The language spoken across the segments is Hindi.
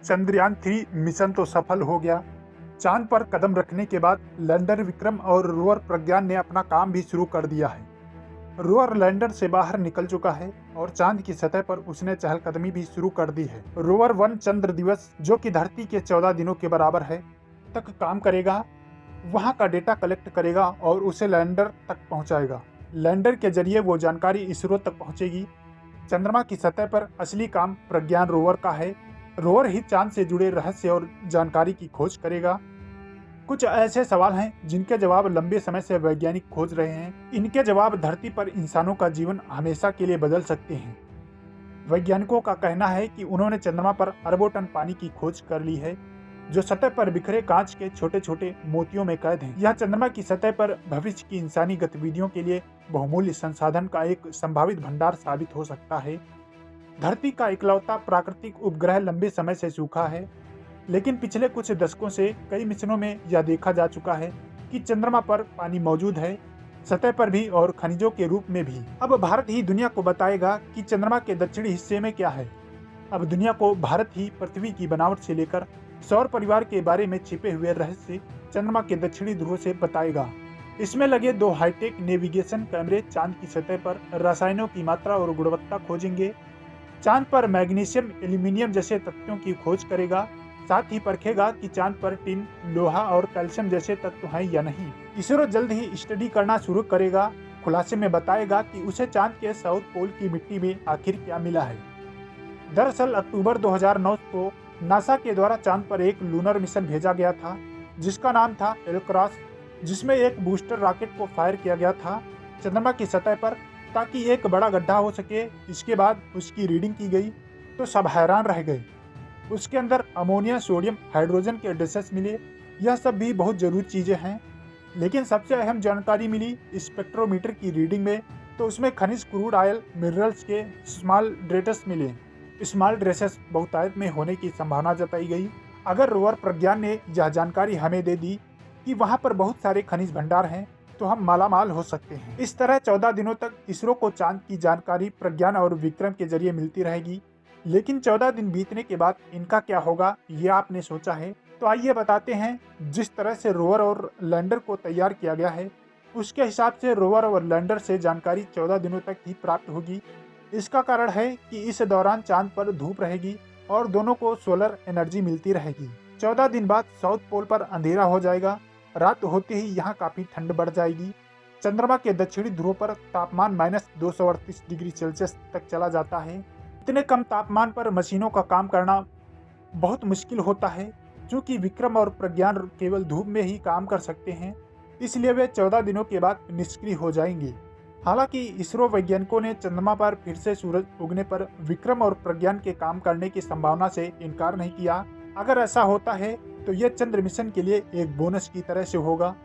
चंद्रयान 3 मिशन तो सफल हो गया। चांद पर कदम रखने के बाद लैंडर विक्रम और रोवर प्रज्ञान ने अपना काम भी शुरू कर दिया है। रोवर लैंडर से बाहर निकल चुका है और चांद की सतह पर उसने चहलकदमी भी शुरू कर दी है। रोवर 1 चंद्र दिवस, जो कि धरती के 14 दिनों के बराबर है, तक काम करेगा। वहां का डेटा कलेक्ट करेगा और उसे लैंडर तक पहुंचाएगा। लैंडर के जरिए वो जानकारी इसरो तक पहुंचेगी। चंद्रमा की सतह पर असली काम प्रज्ञान रोवर का है। रोवर ही चांद से जुड़े रहस्य और जानकारी की खोज करेगा। कुछ ऐसे सवाल हैं जिनके जवाब लंबे समय से वैज्ञानिक खोज रहे हैं। इनके जवाब धरती पर इंसानों का जीवन हमेशा के लिए बदल सकते हैं। वैज्ञानिकों का कहना है कि उन्होंने चंद्रमा पर अरबों टन पानी की खोज कर ली है, जो सतह पर बिखरे कांच के छोटे छोटे मोतियों में कैद हैं। यह चंद्रमा की सतह पर भविष्य की इंसानी गतिविधियों के लिए बहुमूल्य संसाधन का एक संभावित भंडार साबित हो सकता है। धरती का इकलौता प्राकृतिक उपग्रह लंबे समय से सूखा है, लेकिन पिछले कुछ दशकों से कई मिशनों में यह देखा जा चुका है कि चंद्रमा पर पानी मौजूद है, सतह पर भी और खनिजों के रूप में भी। अब भारत ही दुनिया को बताएगा कि चंद्रमा के दक्षिणी हिस्से में क्या है। अब दुनिया को भारत ही पृथ्वी की बनावट से लेकर सौर परिवार के बारे में छिपे हुए रहस्य चंद्रमा के दक्षिणी ध्रुव से बताएगा। इसमें लगे 2 हाईटेक नेविगेशन कैमरे चांद की सतह पर रसायनों की मात्रा और गुणवत्ता खोजेंगे। चांद पर मैग्नीशियम, एल्यूमिनियम जैसे तत्वों की खोज करेगा। साथ ही परखेगा कि चांद पर टिन, लोहा और कैल्शियम जैसे तत्व हैं या नहीं। इसरो जल्द ही स्टडी करना शुरू करेगा। खुलासे में बताएगा कि उसे चांद के साउथ पोल की मिट्टी में आखिर क्या मिला है। दरअसल अक्टूबर 2009 को नासा के द्वारा चांद पर एक लूनर मिशन भेजा गया था, जिसका नाम था एलक्रास, जिसमें एक बूस्टर रॉकेट को फायर किया गया था चंद्रमा की सतह पर, ताकि एक बड़ा गड्ढा हो सके। इसके बाद उसकी रीडिंग की गई तो सब हैरान रह गए। उसके अंदर अमोनिया, सोडियम, हाइड्रोजन के डिसेस मिले। यह सब भी बहुत जरूरी चीज़ें हैं, लेकिन सबसे अहम जानकारी मिली स्पेक्ट्रोमीटर की रीडिंग में। तो उसमें खनिज, क्रूड ऑयल, मिनरल्स के स्मॉल ड्रेटस मिले। स्मॉल ड्रेसेस बहुतायत में होने की संभावना जताई गई। अगर रोवर प्रज्ञान ने यह जानकारी हमें दे दी कि वहाँ पर बहुत सारे खनिज भंडार हैं, तो हम मालामाल हो सकते हैं। इस तरह 14 दिनों तक इसरो को चांद की जानकारी प्रज्ञान और विक्रम के जरिए मिलती रहेगी। लेकिन 14 दिन बीतने के बाद इनका क्या होगा, ये आपने सोचा है? तो आइए बताते हैं। जिस तरह से रोवर और लैंडर को तैयार किया गया है, उसके हिसाब से रोवर और लैंडर से जानकारी 14 दिनों तक ही प्राप्त होगी। इसका कारण है कि इस दौरान चांद पर धूप रहेगी और दोनों को सोलर एनर्जी मिलती रहेगी। 14 दिन बाद साउथ पोल पर अंधेरा हो जाएगा। रात होते ही यहाँ काफी ठंड बढ़ जाएगी। चंद्रमा के दक्षिणी ध्रुव पर तापमान -238 डिग्री सेल्सियस तक चला जाता है। इतने कम तापमान पर मशीनों का काम करना बहुत मुश्किल होता है, क्योंकि विक्रम और प्रज्ञान केवल धूप में ही काम कर सकते हैं। इसलिए वे 14 दिनों के बाद निष्क्रिय हो जाएंगे। हालांकि इसरो वैज्ञानिकों ने चंद्रमा पर फिर से सूरज उगने पर विक्रम और प्रज्ञान के काम करने की संभावना से इनकार नहीं किया। अगर ऐसा होता है तो यह चंद्र मिशन के लिए एक बोनस की तरह से होगा।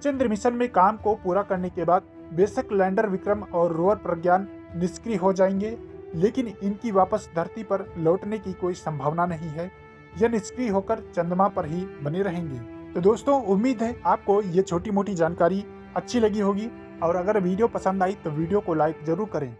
चंद्र मिशन में काम को पूरा करने के बाद बेशक लैंडर विक्रम और रोवर प्रज्ञान निष्क्रिय हो जाएंगे, लेकिन इनकी वापस धरती पर लौटने की कोई संभावना नहीं है। यह निष्क्रिय होकर चंद्रमा पर ही बने रहेंगे। तो दोस्तों, उम्मीद है आपको ये छोटी मोटी जानकारी अच्छी लगी होगी, और अगर वीडियो पसंद आई तो वीडियो को लाइक जरूर करें।